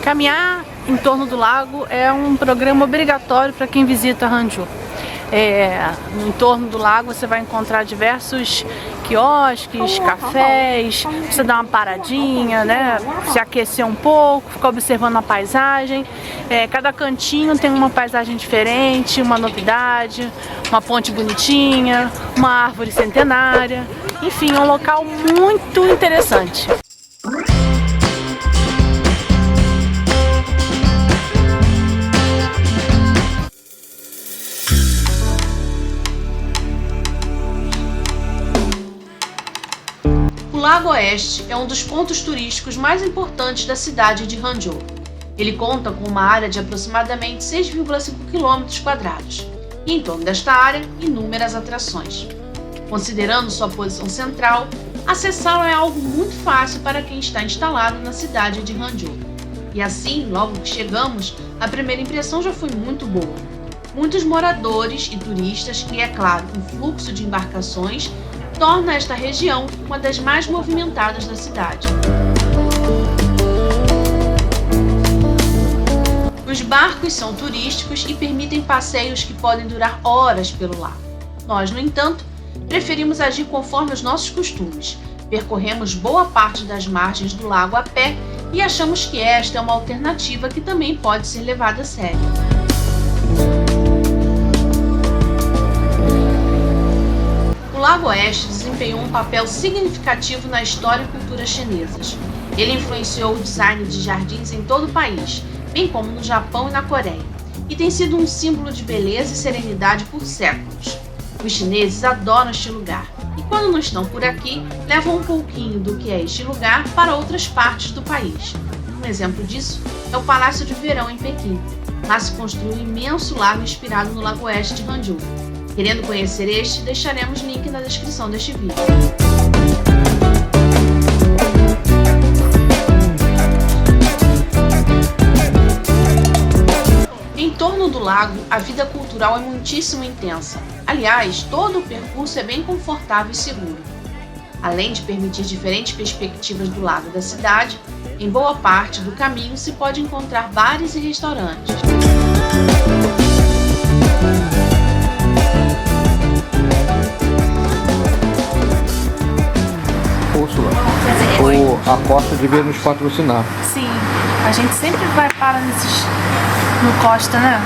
Caminhar em torno do lago é um programa obrigatório para quem visita Hangzhou. No entorno do lago você vai encontrar diversos quiosques, cafés, você dá uma paradinha, né? Se aquecer um pouco, ficar observando a paisagem. Cada cantinho tem uma paisagem diferente, uma novidade, uma ponte bonitinha, uma árvore centenária. Enfim, é um local muito interessante. O Lago Oeste é um dos pontos turísticos mais importantes da cidade de Hangzhou. Ele conta com uma área de aproximadamente 6,5 km² e, em torno desta área, inúmeras atrações. Considerando sua posição central, acessá-lo é algo muito fácil para quem está instalado na cidade de Hangzhou. E assim, logo que chegamos, a primeira impressão já foi muito boa. Muitos moradores e turistas e, é claro, um fluxo de embarcações torna esta região uma das mais movimentadas da cidade. Os barcos são turísticos e permitem passeios que podem durar horas pelo lago. Nós, no entanto, preferimos agir conforme os nossos costumes. Percorremos boa parte das margens do lago a pé e achamos que esta é uma alternativa que também pode ser levada a sério. O Lago Oeste desempenhou um papel significativo na história e cultura chinesas. Ele influenciou o design de jardins em todo o país, bem como no Japão e na Coreia, e tem sido um símbolo de beleza e serenidade por séculos. Os chineses adoram este lugar, e quando não estão por aqui, levam um pouquinho do que é este lugar para outras partes do país. Um exemplo disso é o Palácio de Verão em Pequim. Lá se construiu um imenso lago inspirado no Lago Oeste de Hangzhou. Querendo conhecer este, deixaremos link na descrição deste vídeo. Em torno do lago, a vida cultural é muitíssimo intensa. Aliás, todo o percurso é bem confortável e seguro. Além de permitir diferentes perspectivas do lago da cidade, em boa parte do caminho se pode encontrar bares e restaurantes. Úrsula, a Costa devia nos patrocinar. Sim, a gente sempre vai parar no Costa, né?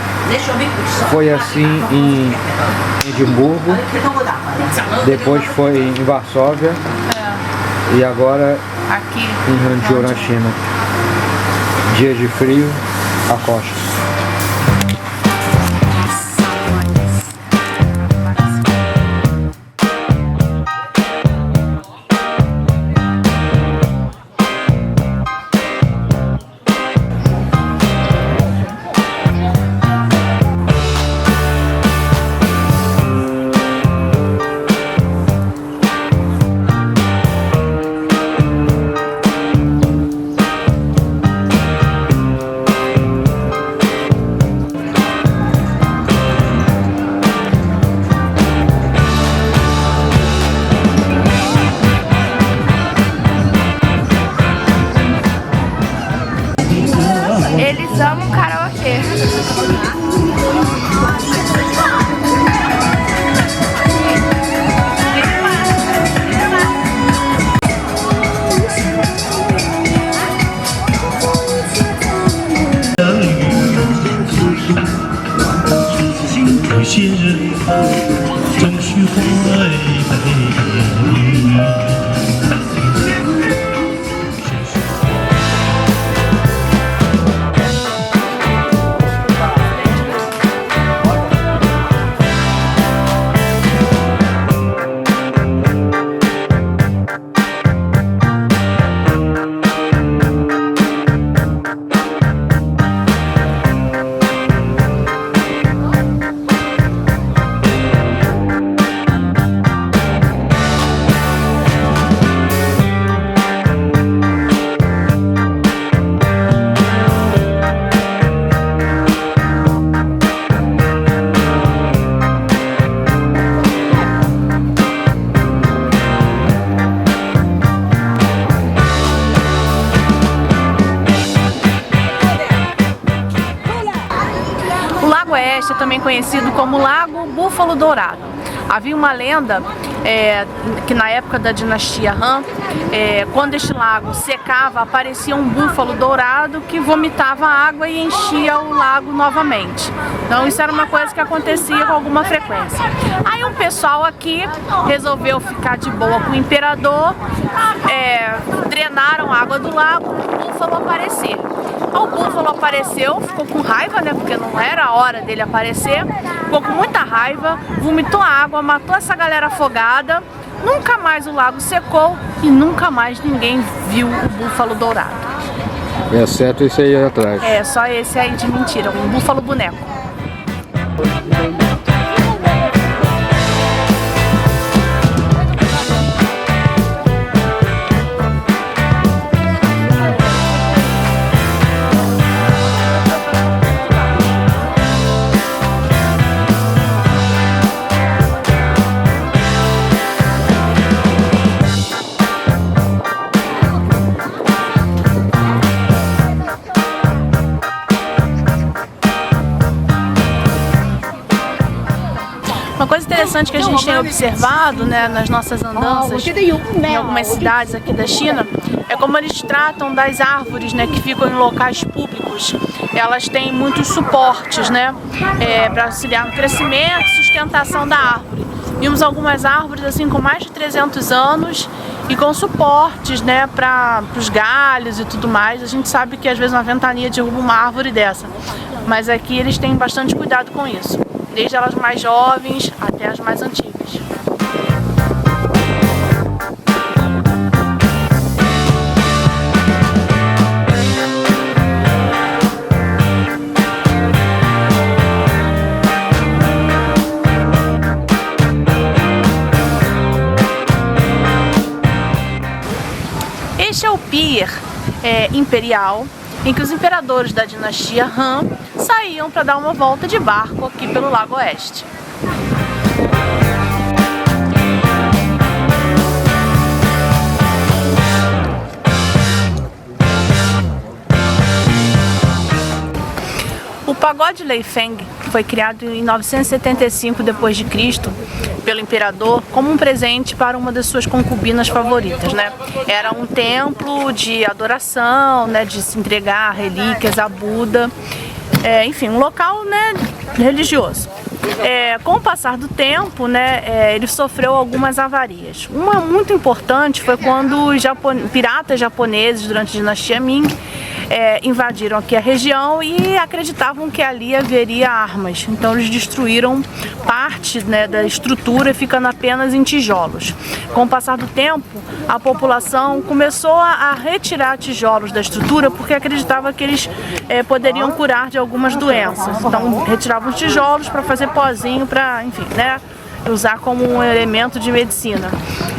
Foi assim em Edimburgo, depois foi em Varsóvia e agora Aqui em Hangzhou, na China. Dias de frio, a Costa. Eles amam karaokê. Oeste é também conhecido como Lago Búfalo Dourado. Havia uma lenda que na época da dinastia Han, quando este lago secava, aparecia um búfalo dourado que vomitava água e enchia o lago novamente. Então isso era uma coisa que acontecia com alguma frequência. Aí um pessoal aqui resolveu ficar de boa com o imperador, drenaram a água do lago, o búfalo apareceu. O búfalo apareceu, ficou com raiva, né, porque não era a hora dele aparecer, ficou com muita raiva, vomitou água, matou essa galera afogada, nunca mais o lago secou e nunca mais ninguém viu o búfalo dourado. É certo esse aí atrás. É, só esse aí de mentira, um búfalo boneco. Uma coisa interessante que a gente tem observado, né, nas nossas andanças em algumas cidades aqui da China é como eles tratam das árvores, né, que ficam em locais públicos. Elas têm muitos suportes, né, para auxiliar no crescimento e sustentação da árvore. Vimos algumas árvores assim com mais de 300 anos e com suportes, né, para os galhos e tudo mais. A gente sabe que às vezes uma ventania derruba uma árvore dessa, mas aqui eles têm bastante cuidado com isso, desde elas mais jovens até as mais antigas. Este é o pier imperial, em que os imperadores da dinastia Han saíam para dar uma volta de barco aqui pelo Lago Oeste. O pagode Leifeng foi criado em 975 d.C. pelo imperador como um presente para uma das suas concubinas favoritas, né? Era um templo de adoração, né, de se entregar relíquias a Buda, enfim, um local, né, religioso. Com o passar do tempo, né, ele sofreu algumas avarias. Uma muito importante foi quando os piratas japoneses, durante a dinastia Ming, invadiram aqui a região e acreditavam que ali haveria armas. Então eles destruíram parte, né, da estrutura, ficando apenas em tijolos. Com o passar do tempo, a população começou a retirar tijolos da estrutura porque acreditava que eles poderiam curar de algumas doenças. Então retiravam os tijolos para fazer pozinho, para, enfim, né, usar como um elemento de medicina.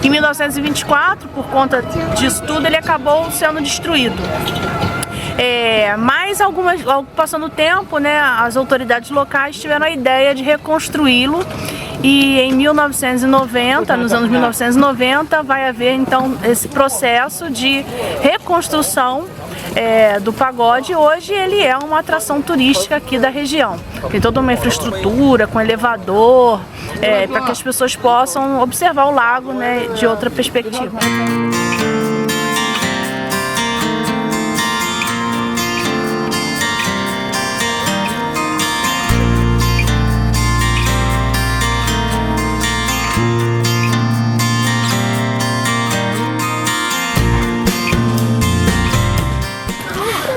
Em 1924, por conta disso tudo, ele acabou sendo destruído. Mas passando o tempo, né, as autoridades locais tiveram a ideia de reconstruí-lo e em 1990, nos anos 1990, vai haver então esse processo de reconstrução do pagode. Hoje ele é uma atração turística aqui da região. Tem toda uma infraestrutura com elevador, para que as pessoas possam observar o lago, né, de outra perspectiva.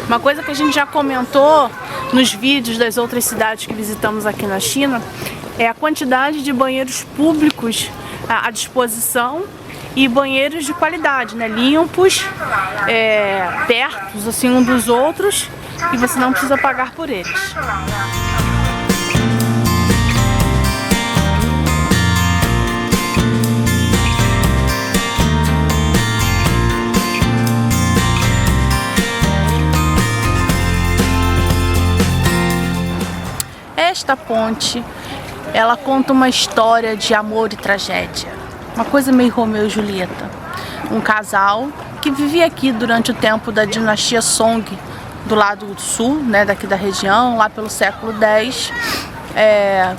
Uma coisa que a gente já comentou nos vídeos das outras cidades que visitamos aqui na China é a quantidade de banheiros públicos à disposição e banheiros de qualidade, né, limpos, perto assim um dos outros, e você não precisa pagar por eles. Esta ponte, ela conta uma história de amor e tragédia, uma coisa meio Romeu e Julieta. Um casal que vivia aqui durante o tempo da dinastia Song, do lado sul, né, daqui da região, lá pelo século X.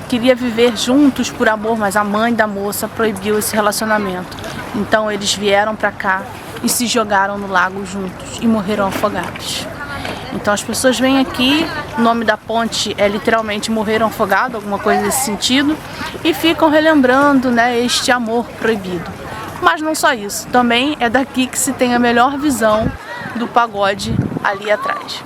queria viver juntos por amor, mas a mãe da moça proibiu esse relacionamento. Então eles vieram para cá e se jogaram no lago juntos e morreram afogados. Então as pessoas vêm aqui, o nome da ponte é literalmente morreram afogados, alguma coisa nesse sentido, e ficam relembrando, né, este amor proibido. Mas não só isso, também é daqui que se tem a melhor visão do pagode ali atrás.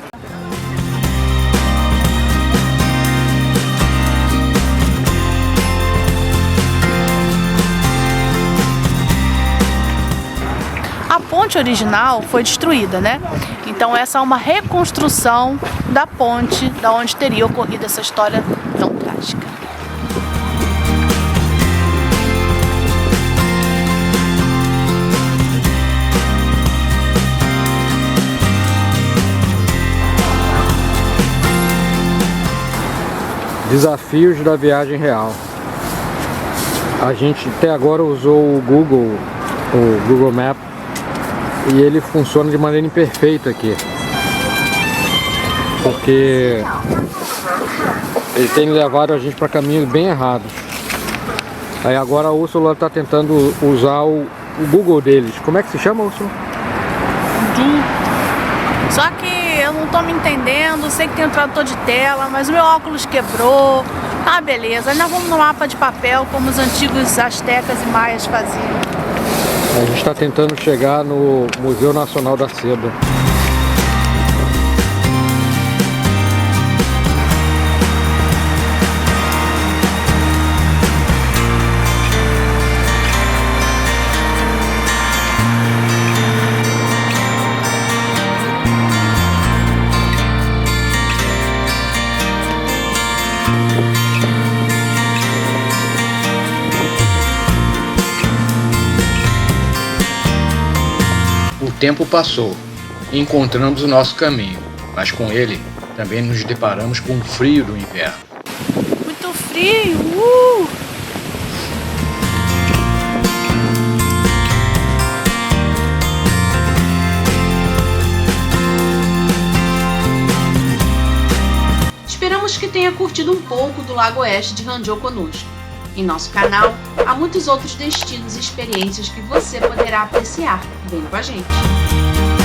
A ponte original foi destruída, né? Então essa é uma reconstrução da ponte da onde teria ocorrido essa história tão trágica. Desafios da viagem real. A gente até agora usou o Google Maps, e ele funciona de maneira imperfeita aqui, porque ele tem levado a gente para caminhos bem errados. Aí agora a Úrsula está tentando usar o Google deles. Como é que se chama, Úrsula? Só que eu não estou me entendendo, sei que tem um tradutor de tela, mas o meu óculos quebrou. Ah, beleza, ainda vamos no mapa de papel, como os antigos astecas e maias faziam. A gente está tentando chegar no Museu Nacional da Seda. O tempo passou e encontramos o nosso caminho, mas com ele também nos deparamos com o frio do inverno. Muito frio! Esperamos que tenha curtido um pouco do Lago Oeste de Hangzhou conosco. Em nosso canal, há muitos outros destinos e experiências que você poderá apreciar. Vem com a gente!